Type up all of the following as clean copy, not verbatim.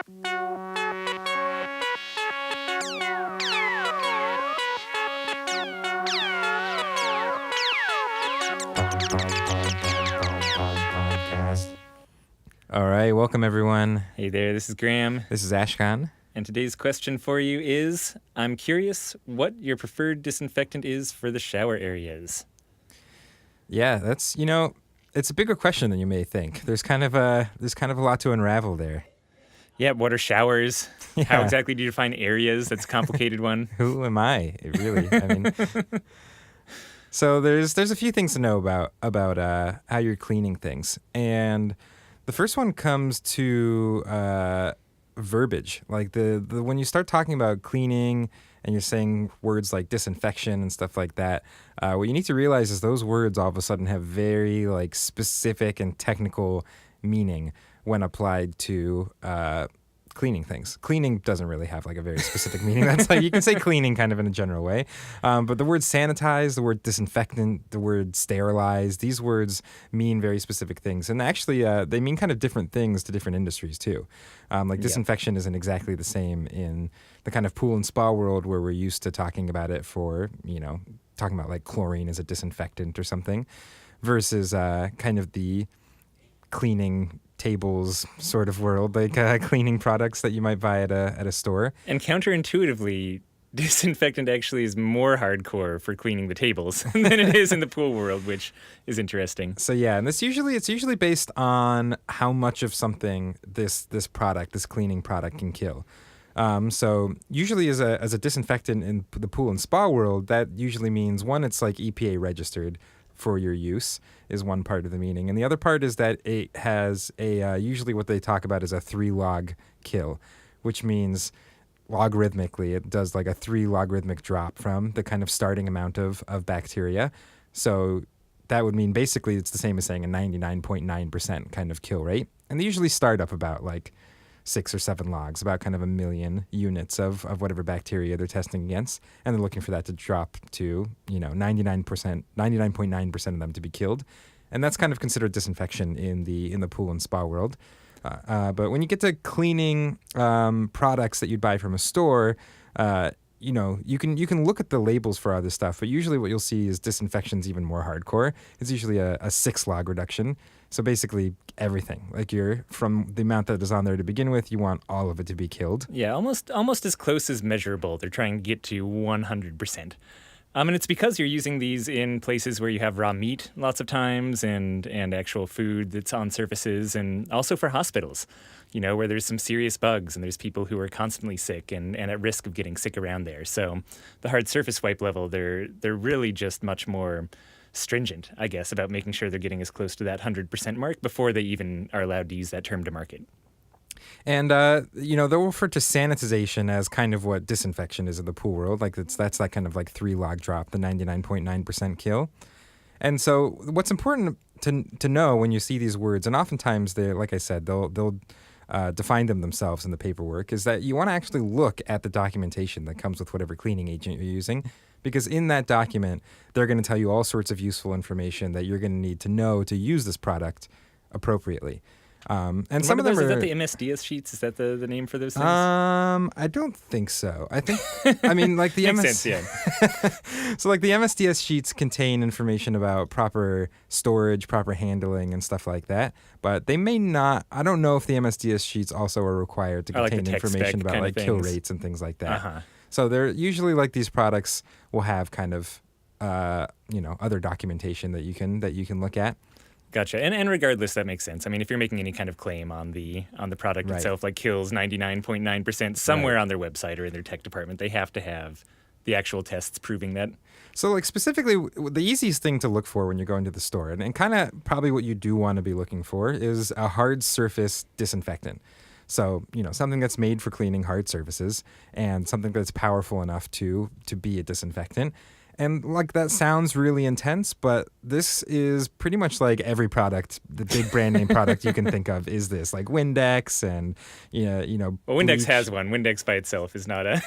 All right, welcome everyone. Hey there, this is Graham. This is Ashkahn. And today's question for you is, I'm curious what your preferred disinfectant is for the shower areas. Yeah, that's, it's a bigger question than you may think. There's kind of a lot to unravel there. Yeah, what are showers? Yeah. How exactly do you define areas? That's a complicated one. Who am I? Really? I mean, so there's a few things to know about how you're cleaning things. And the first one comes to verbiage. Like the when you start talking about cleaning and you're saying words like disinfection and stuff like that, what you need to realize is those words all of a sudden have very like specific and technical meaning when applied to cleaning things. Cleaning doesn't really have like a very specific meaning. That's like, you can say cleaning kind of in a general way. But the word sanitize, the word disinfectant, the word sterilize, these words mean very specific things. And actually, they mean kind of different things to different industries too. Disinfection isn't exactly the same in the kind of pool and spa world where we're used to talking about it for, talking about like chlorine as a disinfectant or something, versus kind of the cleaning tables sort of world, like cleaning products that you might buy at a store. And counterintuitively, disinfectant actually is more hardcore for cleaning the tables than it is in the pool world, which is interesting. So yeah, and it's usually based on how much of something this cleaning product can kill. So usually as a disinfectant in the pool and spa world, that usually means one, it's like EPA registered for your use is one part of the meaning. And the other part is that it has usually what they talk about is a 3-log kill, which means logarithmically it does like a 3 logarithmic drop from the kind of starting amount of bacteria. So that would mean basically it's the same as saying a 99.9% kind of kill rate. And they usually start up about like 6 or 7 logs, about kind of 1 million units of whatever bacteria they're testing against. And they're looking for that to drop to, 99.9% of them to be killed. And that's kind of considered disinfection in the pool and spa world. But when you get to cleaning products that you'd buy from a store, you can look at the labels for all this stuff, but usually what you'll see is disinfection's even more hardcore. It's usually a 6-log reduction. So basically everything, like from the amount that is on there to begin with, you want all of it to be killed. Yeah, almost as close as measurable. They're trying to get to 100%. And it's because you're using these in places where you have raw meat lots of times and actual food that's on surfaces, and also for hospitals, where there's some serious bugs and there's people who are constantly sick and at risk of getting sick around there. So the hard surface wipe level, they're really just much more stringent, I guess, about making sure they're getting as close to that 100% mark before they even are allowed to use that term to market. And, they'll refer to sanitization as kind of what disinfection is in the pool world. Like that's that kind of like 3-log drop, the 99.9% kill. And so what's important to know when you see these words, and oftentimes they're, like I said, they'll define them themselves in the paperwork, is that you want to actually look at the documentation that comes with whatever cleaning agent you're using. Because in that document, they're going to tell you all sorts of useful information that you're going to need to know to use this product appropriately. And some of them is that the MSDS sheets? Is that the name for those things? I don't think so. like the Makes sense, yeah. So like the MSDS sheets contain information about proper storage, proper handling, and stuff like that. But they may not. I don't know if the MSDS sheets also are required to contain information about like kill rates and things like that. Uh-huh. So they're usually like these products will have kind of other documentation that you can look at. Gotcha. And regardless, that makes sense. I mean, if you're making any kind of claim on the product itself, like kills 99.9% somewhere on their website or in their tech department, they have to have the actual tests proving that. So like specifically, the easiest thing to look for when you're going to the store, and kind of probably what you do want to be looking for, is a hard surface disinfectant. So, something that's made for cleaning hard surfaces and something that's powerful enough to be a disinfectant. And like that sounds really intense, but this is pretty much like every product, the big brand name product you can think of is this, like Windex and Well, Windex has one. Windex by itself is not a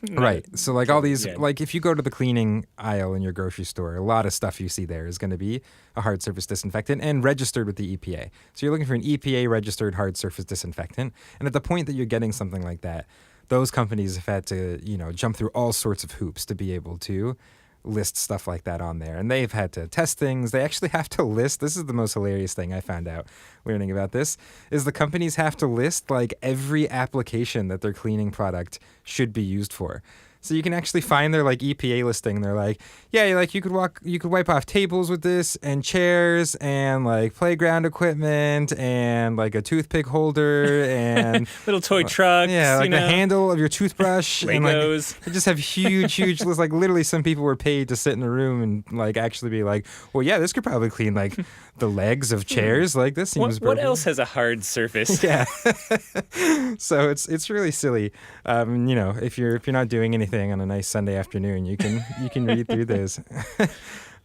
Right. So like all these, Yeah. like if you go to the cleaning aisle in your grocery store, a lot of stuff you see there is going to be a hard surface disinfectant and registered with the EPA. So you're looking for an EPA registered hard surface disinfectant. And at the point that you're getting something like that, those companies have had to, jump through all sorts of hoops to be able to list stuff like that on there. And they've had to test things. They actually have to list, this is the most hilarious thing I found out learning about this, is the companies have to list like every application that their cleaning product should be used for. So you can actually find their like EPA listing. They're like, yeah, like you could wipe off tables with this and chairs and like playground equipment and like a toothpick holder and little toy trucks. Yeah, like the handle of your toothbrush. Legos. And like, they just have huge lists. Like literally some people were paid to sit in a room and like actually be like, well, yeah, this could probably clean like the legs of chairs. Like this seems What else has a hard surface? Yeah. So it's really silly. If you're not doing anything on a nice Sunday afternoon, you can read through this.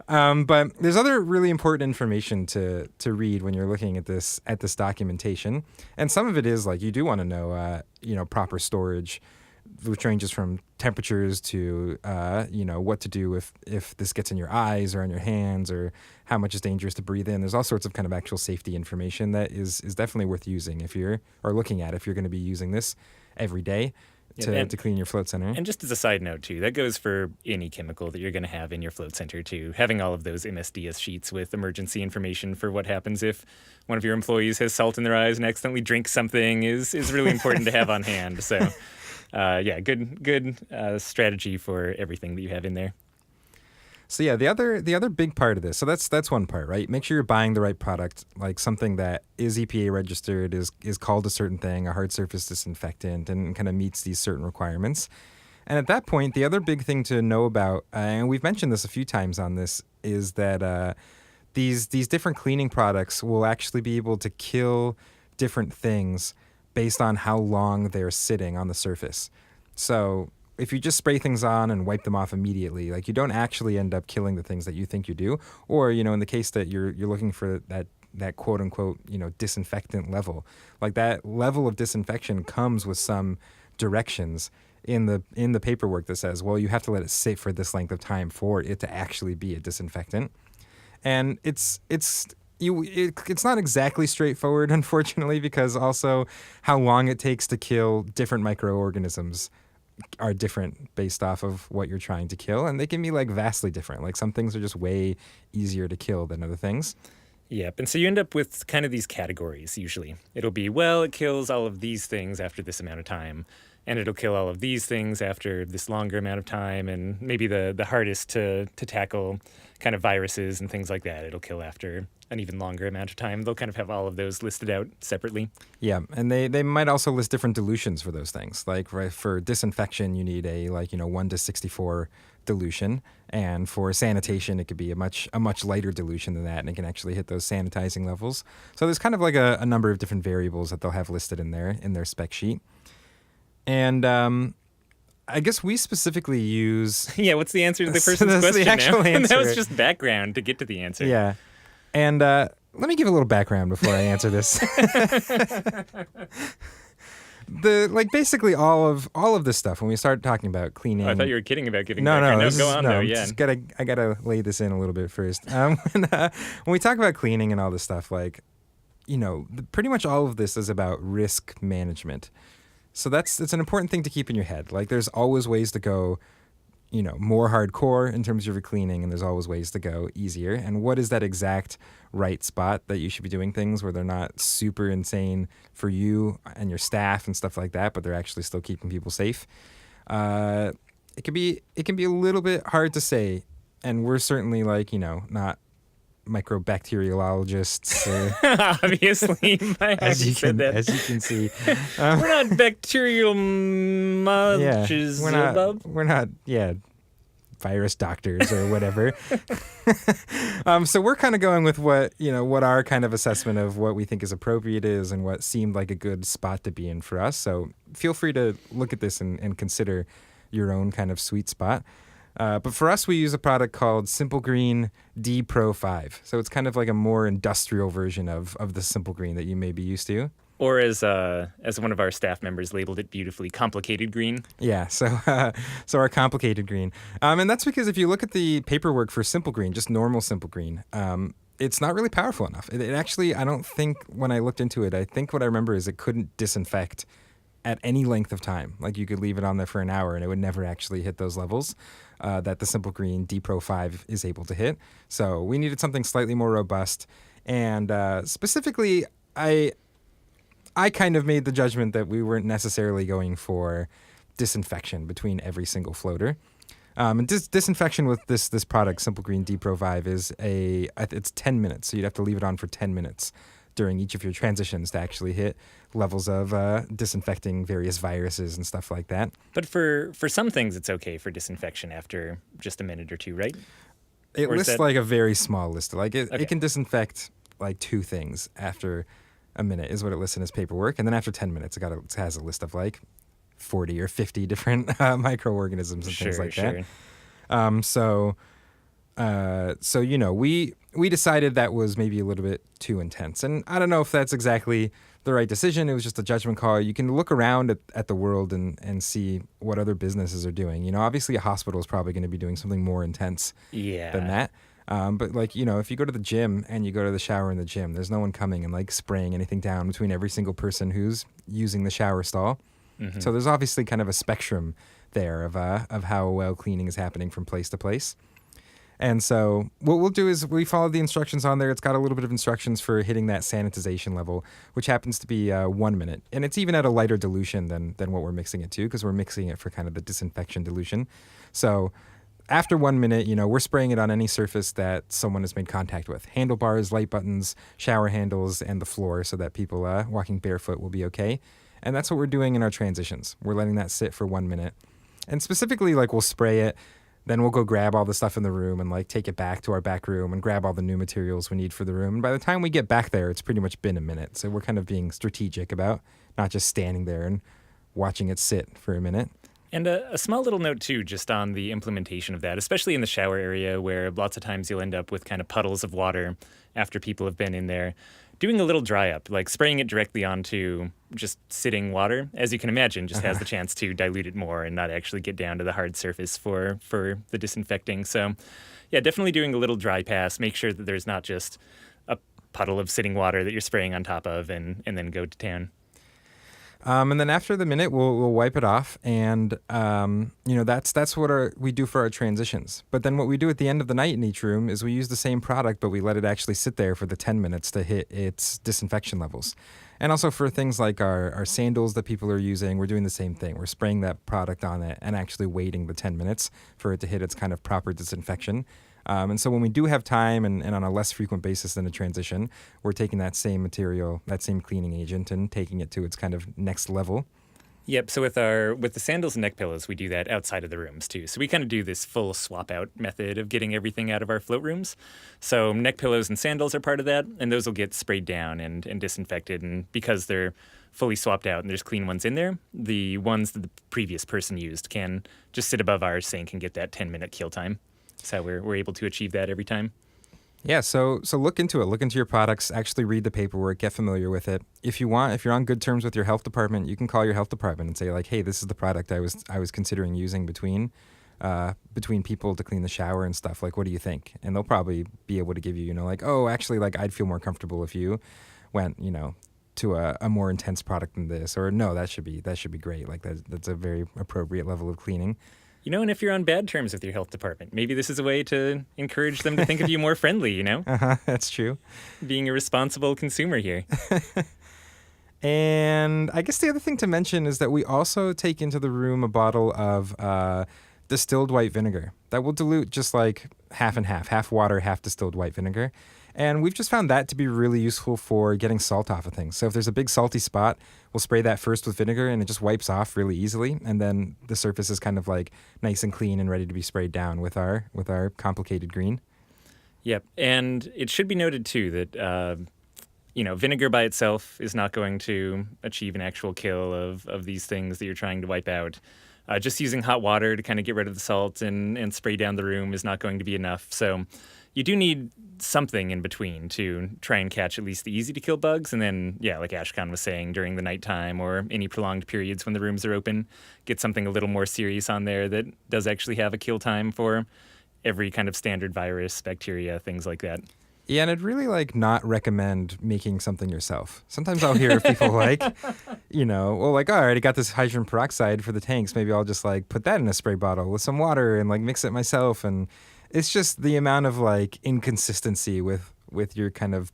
But there's other really important information to read when you're looking at this documentation, and some of it is like you do want to know proper storage, which ranges from temperatures to what to do if this gets in your eyes or on your hands, or how much is dangerous to breathe in. There's all sorts of kind of actual safety information that is definitely worth using if you're going to be using this every day to clean your float center. And just as a side note, too, that goes for any chemical that you're going to have in your float center, too. Having all of those MSDS sheets with emergency information for what happens if one of your employees has salt in their eyes and accidentally drinks something is really important to have on hand. So, good strategy for everything that you have in there. So yeah, the other big part of this, so that's one part, right? Make sure you're buying the right product, like something that is EPA registered, is called a certain thing, a hard surface disinfectant, and kind of meets these certain requirements. And at that point, the other big thing to know about, and we've mentioned this a few times on this, is that these different cleaning products will actually be able to kill different things based on how long they're sitting on the surface. So if you just spray things on and wipe them off immediately, like you don't actually end up killing the things that you think you do. Or, in the case that you're looking for that quote unquote, disinfectant level, like that level of disinfection comes with some directions in the paperwork that says, well, you have to let it sit for this length of time for it to actually be a disinfectant. And it's not exactly straightforward, unfortunately, because also how long it takes to kill different microorganisms are different based off of what you're trying to kill, and they can be like vastly different. Like some things are just way easier to kill than other things. Yep, and so you end up with kind of these categories usually. It'll be, well, it kills all of these things after this amount of time, and it'll kill all of these things after this longer amount of time, and maybe the hardest to tackle kind of viruses and things like that, it'll kill after an even longer amount of time. They'll kind of have all of those listed out separately. Yeah, and they might also list different dilutions for those things. Like for disinfection, you need a 1 to 64 dilution, and for sanitation, it could be a much lighter dilution than that, and it can actually hit those sanitizing levels. So there's kind of like a number of different variables that they'll have listed in their spec sheet. And I guess we specifically use... Yeah, what's the answer to the person's question the actual now? answer. That was just background to get to the answer. Yeah. And let me give a little background before I answer this. Basically all of this stuff, when we start talking about cleaning... Oh, I thought you were kidding about giving No, background. no, Go on, though, yeah. I gotta lay this in a little bit first. When we talk about cleaning and all this stuff, pretty much all of this is about risk management. So it's an important thing to keep in your head. Like there's always ways to go, more hardcore in terms of your cleaning, and there's always ways to go easier. And what is that exact right spot that you should be doing things where they're not super insane for you and your staff and stuff like that, but they're actually still keeping people safe? It can be a little bit hard to say, and we're certainly not microbacteriologists. Obviously, as you can see, we're not bacterial munches. We're not virus doctors or whatever. So we're kind of going with what our kind of assessment of what we think is appropriate is, and what seemed like a good spot to be in for us. So feel free to look at this and consider your own kind of sweet spot. But for us, we use a product called Simple Green D Pro 5. So it's kind of like a more industrial version of the Simple Green that you may be used to. Or as one of our staff members labeled it beautifully, complicated green. Yeah, so our complicated green, and that's because if you look at the paperwork for simple green, just normal simple green, it's not really powerful enough. It actually, I don't think when I looked into it, I think what I remember is it couldn't disinfect at any length of time. Like you could leave it on there for an hour and it would never actually hit those levels that the simple green D Pro 5 is able to hit. So we needed something slightly more robust, and specifically, I kind of made the judgment that we weren't necessarily going for disinfection between every single floater. And disinfection with this product, Simple Green D Pro 5, it's 10 minutes. So you'd have to leave it on for 10 minutes during each of your transitions to actually hit levels of disinfecting various viruses and stuff like that. But for some things, it's okay for disinfection after just a minute or two, right? It lists like a very small list. Like it Okay. can disinfect like 2 things after a minute is what it lists in its paperwork, and then after 10 minutes, it has a list of like 40 or 50 different microorganisms and things like that. So you know, we decided that was maybe a little bit too intense, and I don't know if that's exactly the right decision. It was just a judgment call. You can look around at the world and see what other businesses are doing. You know, obviously a hospital is probably going to be doing something more intense than that. But like, you know, if you go to the gym and you go to the shower in the gym, there's no one coming and like spraying anything down between every single person who's using the shower stall. Mm-hmm. So there's obviously kind of a spectrum there of how well cleaning is happening from place to place. And so what we'll do is we follow the instructions on there. It's got a little bit of instructions for hitting that sanitization level, which happens to be 1 minute. And it's even at a lighter dilution than what we're mixing it to, because we're mixing it for kind of the disinfection dilution. So after 1 minute, you know, we're spraying it on any surface that someone has made contact with. Handlebars, light buttons, shower handles, and the floor, so that people walking barefoot will be okay. And that's what we're doing in our transitions. We're letting that sit for 1 minute. And specifically, like, we'll spray it, then we'll go grab all the stuff in the room and, like, take it back to our back room and grab all the new materials we need for the room. And by the time we get back there, it's pretty much been a minute. So we're kind of being strategic about not just standing there and watching it sit for a minute. And a small little note, too, just on the implementation of that, especially in the shower area where lots of times you'll end up with kind of puddles of water after people have been in there. Doing a little dry up, like spraying it directly onto just sitting water, as you can imagine, just has the chance to dilute it more and not actually get down to the hard surface for the disinfecting. So, yeah, definitely doing a little dry pass. Make sure that there's not just a puddle of sitting water that you're spraying on top of and then go to town. And then after the minute, we'll wipe it off, and you know, that's what we do for our transitions. But then what we do at the end of the night in each room is we use the same product, but we let it actually sit there for the 10 minutes to hit its disinfection levels. And also for things like our sandals that people are using, we're doing the same thing. We're spraying that product on it and actually waiting the 10 minutes for it to hit its kind of proper disinfection. And so when we do have time and on a less frequent basis than a transition, we're taking that same material, that same cleaning agent, and taking it to its kind of next level. Yep. So with the sandals and neck pillows, we do that outside of the rooms too. So we kind of do this full swap out method of getting everything out of our float rooms. So neck pillows and sandals are part of that, and those will get sprayed down and disinfected. And because they're fully swapped out and there's clean ones in there, the ones that the previous person used can just sit above our sink and get that 10-minute kill time. So we're able to achieve that every time. Yeah, so look into it. Look into your products. Actually read the paperwork. Get familiar with it. If you want, if you're on good terms with your health department, you can call your health department and say like, "Hey, this is the product I was considering using between people to clean the shower and stuff. Like, what do you think?" And they'll probably be able to give you, you know, like, "Oh, actually, like I'd feel more comfortable if you went, you know, to a more intense product than this," or "No, that should be great. Like that's a very appropriate level of cleaning." You know, and if you're on bad terms with your health department, maybe this is a way to encourage them to think of you more friendly, you know? That's true. Being a responsible consumer here. And I guess the other thing to mention is that we also take into the room a bottle of distilled white vinegar that will dilute just like half and half water, half distilled white vinegar. And we've just found that to be really useful for getting salt off of things. So if there's a big salty spot, we'll spray that first with vinegar and it just wipes off really easily. And then the surface is kind of like nice and clean and ready to be sprayed down with our complicated green. Yep. And it should be noted too that, you know, vinegar by itself is not going to achieve an actual kill of these things that you're trying to wipe out. Just using hot water to kind of get rid of the salt and spray down the room is not going to be enough. So you do need something in between to try and catch at least the easy to kill bugs. And then, yeah, like Ashkahn was saying, during the nighttime or any prolonged periods when the rooms are open, get something a little more serious on there that does actually have a kill time for every kind of standard virus, bacteria, things like that. Yeah, and I'd really not recommend making something yourself. Sometimes I'll hear people all right, I already got this hydrogen peroxide for the tanks. Maybe I'll just put that in a spray bottle with some water and mix it myself. And it's just the amount of inconsistency with your kind of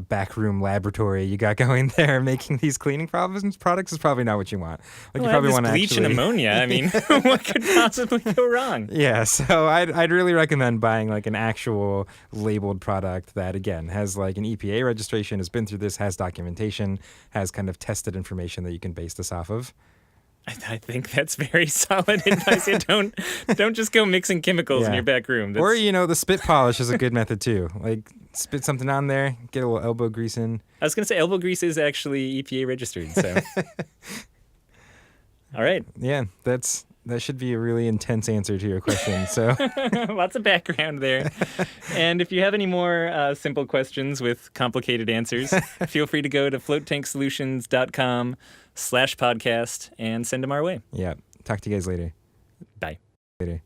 backroom laboratory you got going there, making these cleaning products is probably not what you want. You probably want bleach and ammonia. I mean, what could possibly go wrong? Yeah, so I'd really recommend buying an actual labeled product that again has an EPA registration, has been through this, has documentation, has kind of tested information that you can base this off of. I think that's very solid advice. Yeah, don't just go mixing chemicals in your back room. Or the spit polish is a good method too. Spit something on there, get a little elbow grease in. I was gonna say elbow grease is actually EPA registered. So, all right. Yeah, that should be a really intense answer to your question. So, lots of background there. And if you have any more simple questions with complicated answers, feel free to go to floattanksolutions.com/podcast and send them our way. Yeah. Talk to you guys later. Bye. Later.